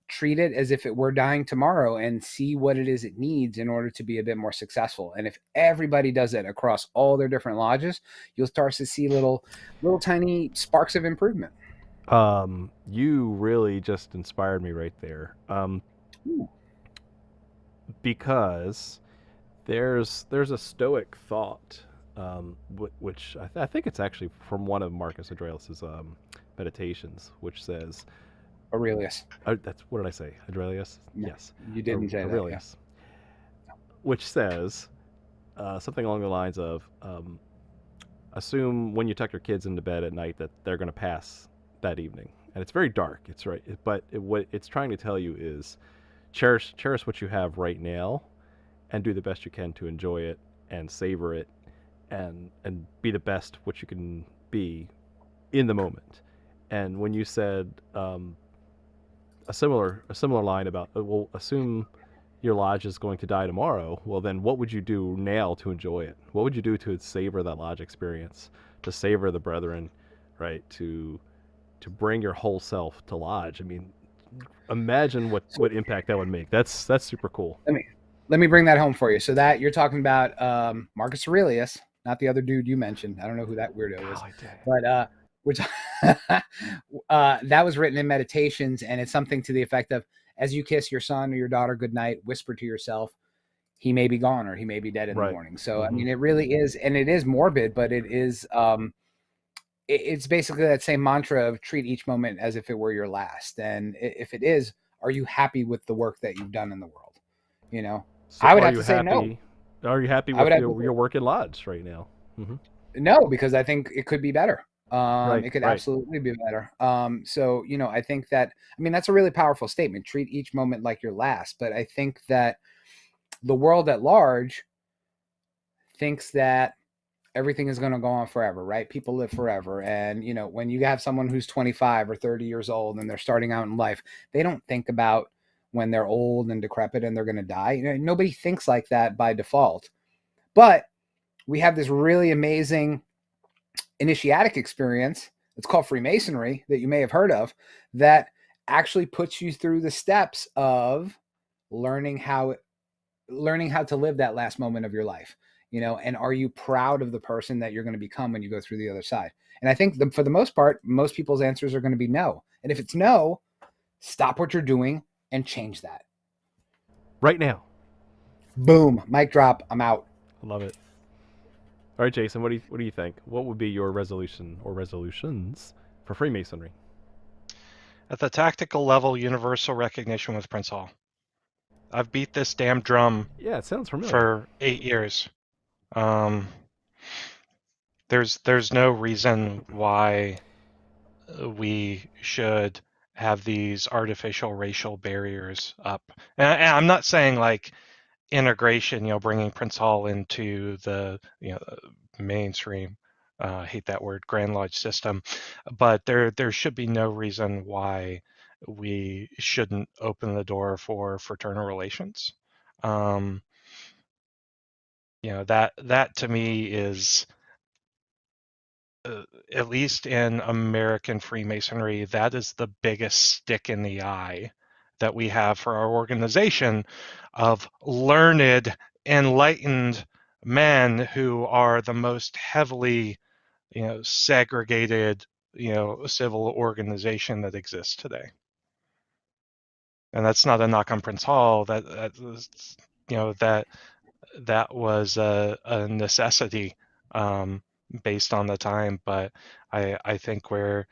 treat it as if it were dying tomorrow and see what it is it needs in order to be a bit more successful. And if everybody does it across all their different lodges, you'll start to see little tiny sparks of improvement. You really just inspired me right there. Because there's a Stoic thought, which I think it's actually from one of Marcus Aurelius's meditations, which says Aurelius. That's what did I say? Aurelius? No, Yes. you didn't say Aurelius. That. Which says something along the lines of assume when you tuck your kids into bed at night that they're going to pass that evening, and it's very dark. It's right, but what it's trying to tell you is cherish what you have right now, and do the best you can to enjoy it and savor it, and be the best what you can be in the moment. And when you said a similar line about well, assume your lodge is going to die tomorrow, well then what would you do now to enjoy it? What would you do to savor that lodge experience, to savor the brethren, right? To bring your whole self to lodge. I mean, imagine what impact that would make. That's super cool. Let me bring that home for you. So that you're talking about Marcus Aurelius, not the other dude you mentioned. I don't know who that weirdo is, but which that was written in Meditations, and it's something to the effect of as you kiss your son or your daughter goodnight, whisper to yourself, he may be gone or he may be dead in the Right. morning. So, I mean, it really is, and it is morbid, but it is, it's basically that same mantra of treat each moment as if it were your last. And if it is, are you happy with the work that you've done in the world? You know, So I would are have you to say no. happy? Are you happy I would with have to say your work in Lodge right now? Hmm. no, because I think it could be better. Right. It could Right. absolutely be better. So, I think that, I mean, that's a really powerful statement. Treat each moment like your last. But I think that the world at large thinks that everything is going to go on forever, right? People live forever. And, when you have someone who's 25 or 30 years old and they're starting out in life, they don't think about when they're old and decrepit and they're going to die. Nobody thinks like that by default. But we have this really amazing initiatic experience. It's called Freemasonry, that you may have heard of, that actually puts you through the steps of learning how to live that last moment of your life. And are you proud of the person that you're going to become when you go through the other side? And I think for the most part, most people's answers are going to be no. And if it's no, stop what you're doing and change that. Right now. Boom, mic drop, I'm out. I love it. All right, Jason. What do you think? What would be your resolution or resolutions for Freemasonry? At the tactical level, universal recognition with Prince Hall. I've beat this damn drum Yeah, it sounds familiar. for 8 years. There's no reason why we should have these artificial racial barriers up. And I'm not saying like integration, bringing Prince Hall into the mainstream. Hate that word, Grand Lodge system, but there should be no reason why we shouldn't open the door for fraternal relations. That to me is, at least in American Freemasonry, that is the biggest stick in the eye that we have for our organization of learned, enlightened men who are the most heavily, segregated, civil organization that exists today. And that's not a knock on Prince Hall. That was a necessity, based on the time. But I think we're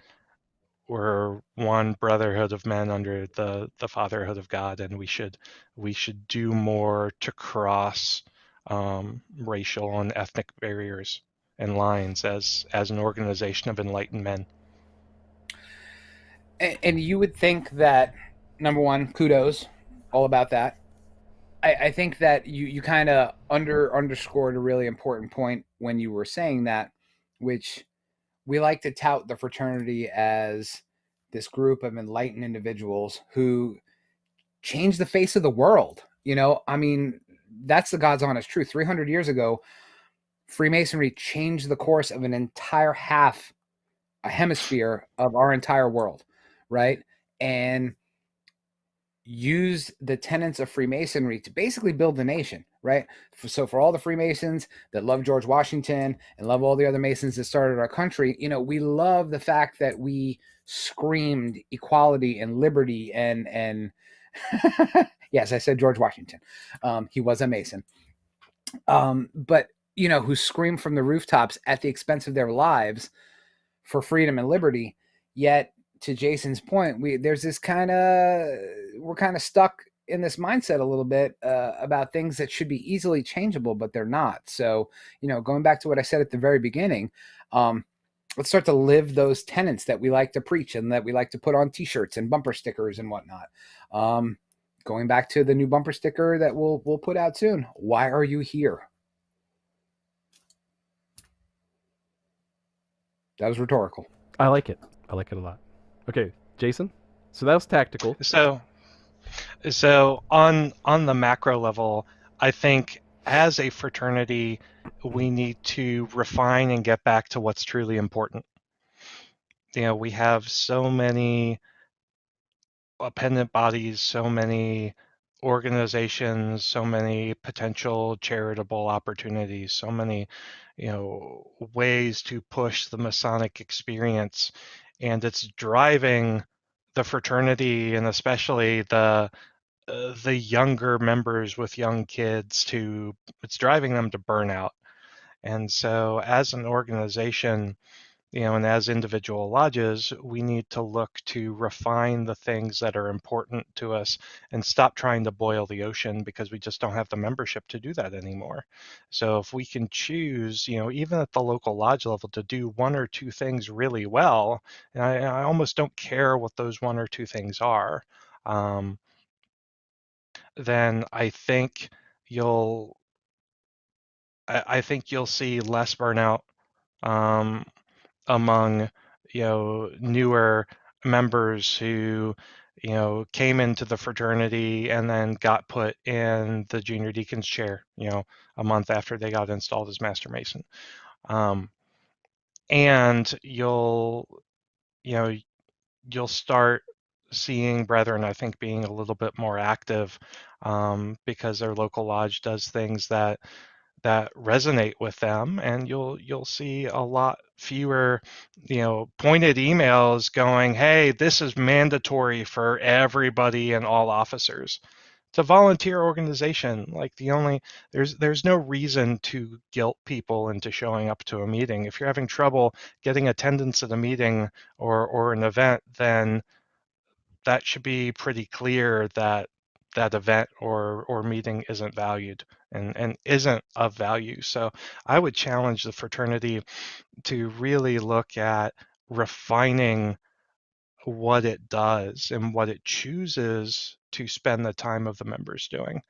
one brotherhood of men under the fatherhood of God, and we should do more to cross racial and ethnic barriers and lines as an organization of enlightened men. And you would think that, number one, kudos, all about that. I think that you kind of underscored a really important point when you were saying that, which we like to tout the fraternity as this group of enlightened individuals who change the face of the world. I mean, that's the God's honest truth. 300 years ago, Freemasonry changed the course of an entire a hemisphere of our entire world, right? And used the tenets of Freemasonry to basically build the nation, right? So for all the Freemasons that love George Washington and love all the other Masons that started our country, we love the fact that we screamed equality and liberty and yes, I said George Washington. He was a Mason. But who screamed from the rooftops at the expense of their lives for freedom and liberty. Yet, to Jason's point, we're kind of stuck in this mindset a little bit about things that should be easily changeable, but they're not. So, going back to what I said at the very beginning, let's start to live those tenets that we like to preach and that we like to put on T-shirts and bumper stickers and whatnot. Going back to the new bumper sticker that we'll put out soon. Why are you here? That was rhetorical. I like it. I like it a lot. Okay, Jason. So that was tactical. So on the macro level, I think as a fraternity, we need to refine and get back to what's truly important. We have so many appendant bodies, so many organizations, so many potential charitable opportunities, so many, ways to push the Masonic experience, and it's driving the fraternity, and especially the younger members with young kids, to it's driving them to burnout. And so as an organization, and as individual lodges, we need to look to refine the things that are important to us and stop trying to boil the ocean, because we just don't have the membership to do that anymore. So if we can choose, even at the local lodge level, to do one or two things really well, and I almost don't care what those one or two things are, um, then you'll I think you'll see less burnout, um, among newer members who came into the fraternity and then got put in the junior deacon's chair a month after they got installed as master mason. And you know you'll start seeing brethren, I think, being a little bit more active, because their local lodge does things that resonate with them, and you'll see a lot fewer pointed emails going, hey, this is mandatory for everybody and all officers. It's a volunteer organization. Like, there's no reason to guilt people into showing up to a meeting. If you're having trouble getting attendance at a meeting or an event, then that should be pretty clear that that event or meeting isn't valued and isn't of value. So I would challenge the fraternity to really look at refining what it does and what it chooses to spend the time of the members doing.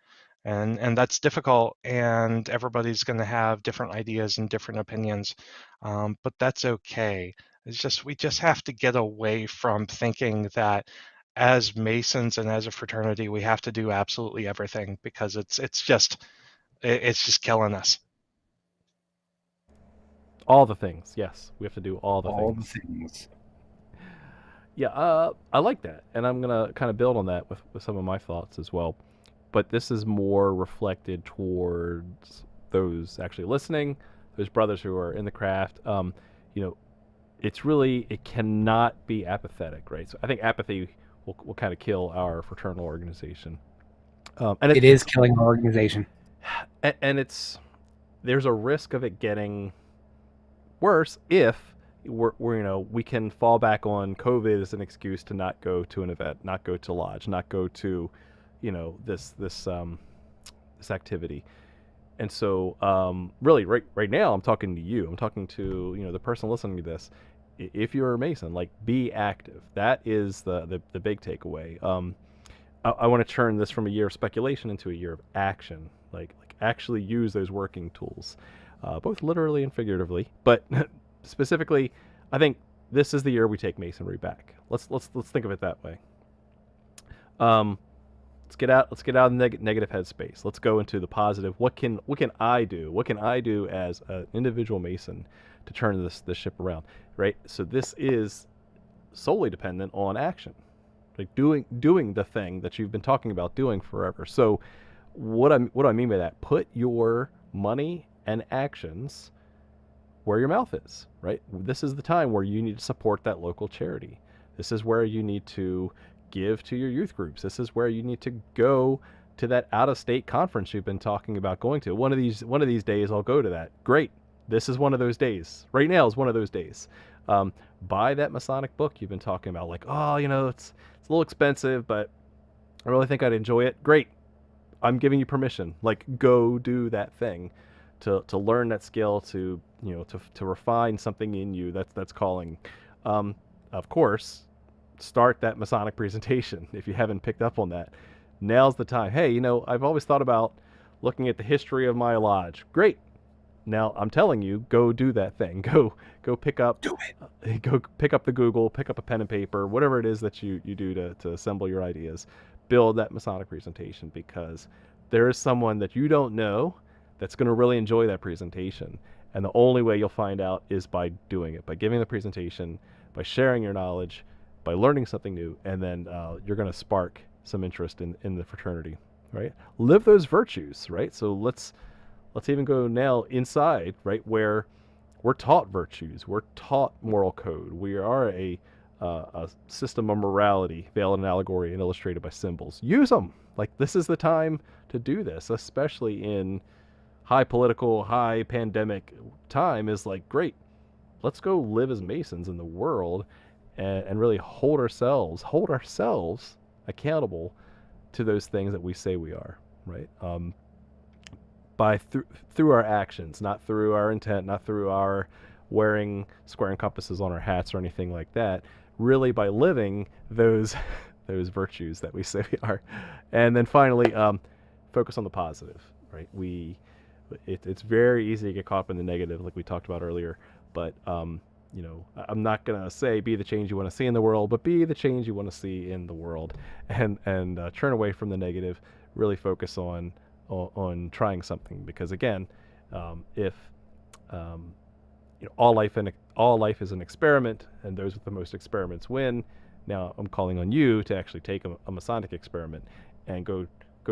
And that's difficult, and everybody's going to have different ideas and different opinions, but that's okay. It's just we just have to get away from thinking that as Masons and as a fraternity we have to do absolutely everything, because it's just killing us. All the things. Yes, we have to do all the All the things. things. Yeah, I like that, and I'm gonna kind of build on that with some of my thoughts as well. But this is more reflected towards those actually listening, those brothers who are in the craft. You know, it cannot be apathetic, right? So I think apathy will kind of kill our fraternal organization. And It is killing our organization. and there's a risk of it getting worse if we can fall back on COVID as an excuse to not go to an event, not go to lodge, not go to, this activity. And so, really, right now, I'm talking to you. I'm talking to the person listening to this. If you're a Mason, like, be active. That is the big takeaway. I want to turn this from a year of speculation into a year of action. Like actually use those working tools, both literally and figuratively. But specifically, I think this is the year we take Masonry back. Let's think of it that way. Um, let's get out of the negative headspace. Let's go into the positive. What can I do? What can I do as an individual Mason to turn this ship around? Right. So this is solely dependent on action, like doing the thing that you've been talking about doing forever. So what do I mean by that? Put your money and actions where your mouth is, right? This is the time where you need to support that local charity. This is where you need to give to your youth groups. This is where you need to go to that out-of-state conference you've been talking about going to. One of these days I'll go to that. Great. This is one of those days. Right now is one of those days. Buy that Masonic book you've been talking about. Like, oh, it's a little expensive, but I really think I'd enjoy it. Great. I'm giving you permission. Like, go do that thing to learn that skill, to refine something in you that's calling. Of course, start that Masonic presentation if you haven't picked up on that. Now's the time. Hey, I've always thought about looking at the history of my lodge. Great. Now I'm telling you, go do that thing. Go pick up Do it. go pick up the Google, pick up a pen and paper, whatever it is that you do to assemble your ideas. Build that Masonic presentation, because there is someone that you don't know that's going to really enjoy that presentation. And the only way you'll find out is by doing it, by giving the presentation, by sharing your knowledge, by learning something new, and then you're going to spark some interest in the fraternity, right? Live those virtues, right? So let's even go now inside, right, where we're taught virtues, we're taught moral code. We are a system of morality veiled in allegory and illustrated by symbols. Use them. Like, this is the time to do this, especially in high political, high pandemic time. Is like, great, let's go live as Masons in the world, and really hold ourselves accountable to those things that we say we are, right? Through our actions, not through our intent, not through our wearing square and compasses on our hats or anything like that. Really, by living those virtues that we say we are. And then finally, focus on the positive, right? It's very easy to get caught up in the negative, like we talked about earlier. But I'm not gonna say be the change you want to see in the world, but be the change you want to see in the world, and turn away from the negative. Really focus on trying something, because again, if all life is an experiment, and those with the most experiments win. Now I'm calling on you to actually take a Masonic experiment and go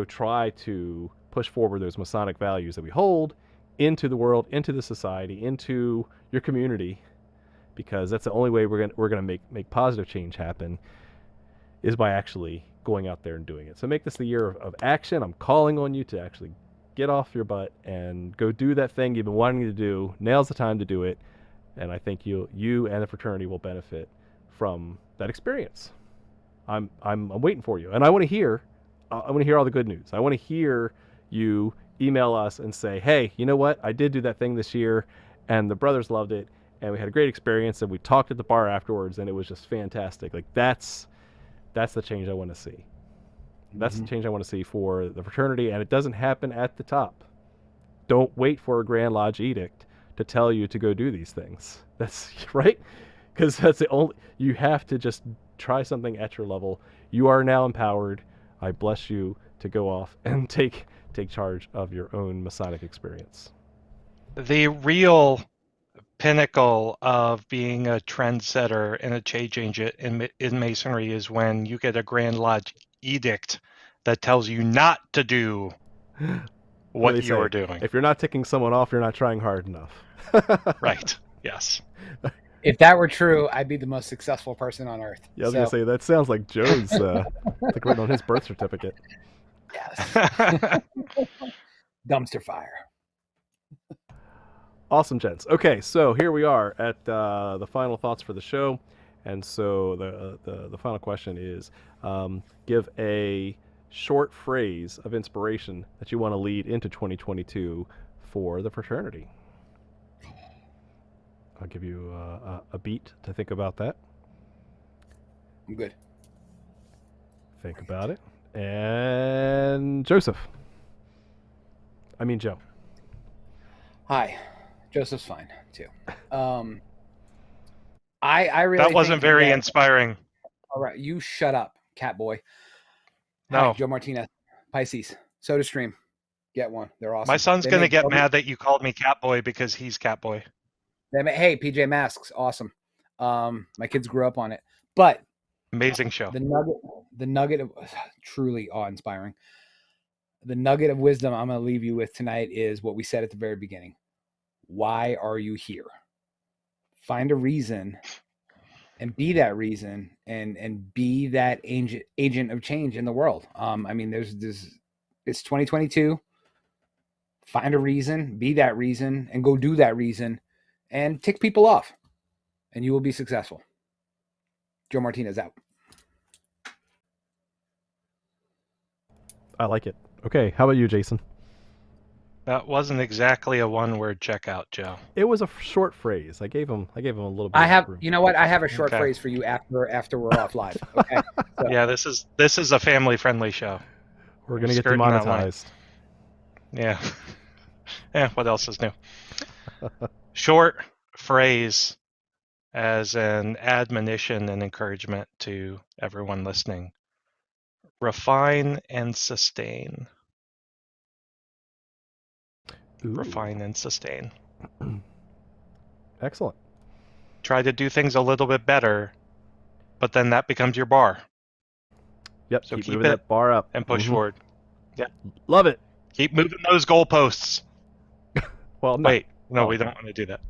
try to push forward those Masonic values that we hold into the world, into the society, into your community, because that's the only way we're gonna make positive change happen, is by actually going out there and doing it. So make this the year of action. I'm calling on you to actually get off your butt and go do that thing you've been wanting to do. Now's the time to do it, and I think you and the fraternity will benefit from that experience. I'm waiting for you, and I want to hear all the good news. I want to hear you email us and say, hey, you know what? I did do that thing this year, and the brothers loved it, and we had a great experience, and we talked at the bar afterwards, and it was just fantastic. Like, that's the change I want to see. That's the change I want to see for the fraternity, and it doesn't happen at the top. Don't wait for a Grand Lodge edict to tell you to go do these things. That's right, because that's the only. You have to just try something at your level. You are now empowered. I bless you to go off and take charge of your own Masonic experience. The real pinnacle of being a trendsetter and a change agent in Masonry is when you get a Grand Lodge edict that tells you not to do what you are doing. If you're not ticking someone off, you're not trying hard enough. Right. Yes. If that were true, I'd be the most successful person on earth. Yeah, I was gonna say, that sounds like Joe's like written on his birth certificate. Yes. Dumpster fire. Awesome, gents. Okay, so here we are at the final thoughts for the show, and so the final question is, give a short phrase of inspiration that you want to lead into 2022 for the fraternity. I'll give you a beat to think about that. I'm good. Think about it. And Joe. Hi. Joseph's fine too. I really that wasn't very inspiring. All right, you shut up, cat boy. No. Hi, Joe Martinez, Pisces, SodaStream. Get one. They're awesome. My son's going to get mad that you called me cat boy because he's cat boy. Hey, PJ Masks, awesome. My kids grew up on it, but amazing show. The nugget of truly awe-inspiring. The nugget of wisdom I'm going to leave you with tonight is what we said at the very beginning. Why are you here? Find a reason and be that reason, and be that agent of change in the world. I mean, it's 2022. Find a reason, be that reason, and go do that reason, and tick people off, and you will be successful. Joe Martinez out. I like it. Okay, how about you, Jason? That wasn't exactly a one-word checkout, Joe. It was a short phrase. I gave him a little bit. You know what? I have a short phrase for you after we're off live. Okay. So. Yeah, this is a family-friendly show. We're gonna get demonetized. Yeah. Yeah. What else is new? Short phrase as an admonition and encouragement to everyone listening. Refine and sustain. Ooh. Refine and sustain. Excellent. Try to do things a little bit better, but then that becomes your bar. Yep. So keep moving that bar up and push forward. Yeah. Love it. Keep moving those goalposts. Well, no. Wait. No, we don't want to do that.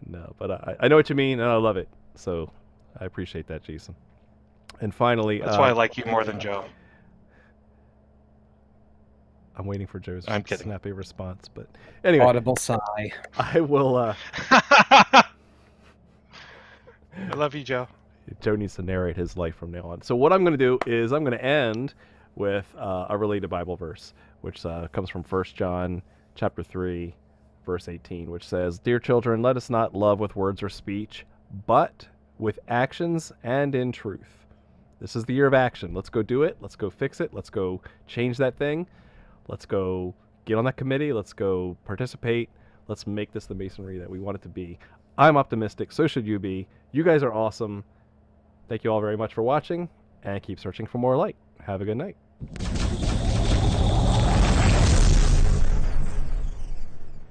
No, but I know what you mean, and I love it. So I appreciate that, Jason. And finally, That's why I like you more than Joe. I'm waiting for Joe's I'm kidding. snappy response, but anyway, Audible sigh. I will. I love you, Joe. Joe needs to narrate his life from now on. So what I'm going to do is I'm going to end with a related Bible verse, which comes from 1 John chapter 3, verse 18, which says, "Dear children, let us not love with words or speech, but with actions and in truth." This is the year of action. Let's go do it. Let's go fix it. Let's go change that thing. Let's go get on that committee. Let's go participate. Let's make this the Masonry that we want it to be. I'm optimistic. So should you be. You guys are awesome. Thank you all very much for watching, and keep searching for more light. Have a good night.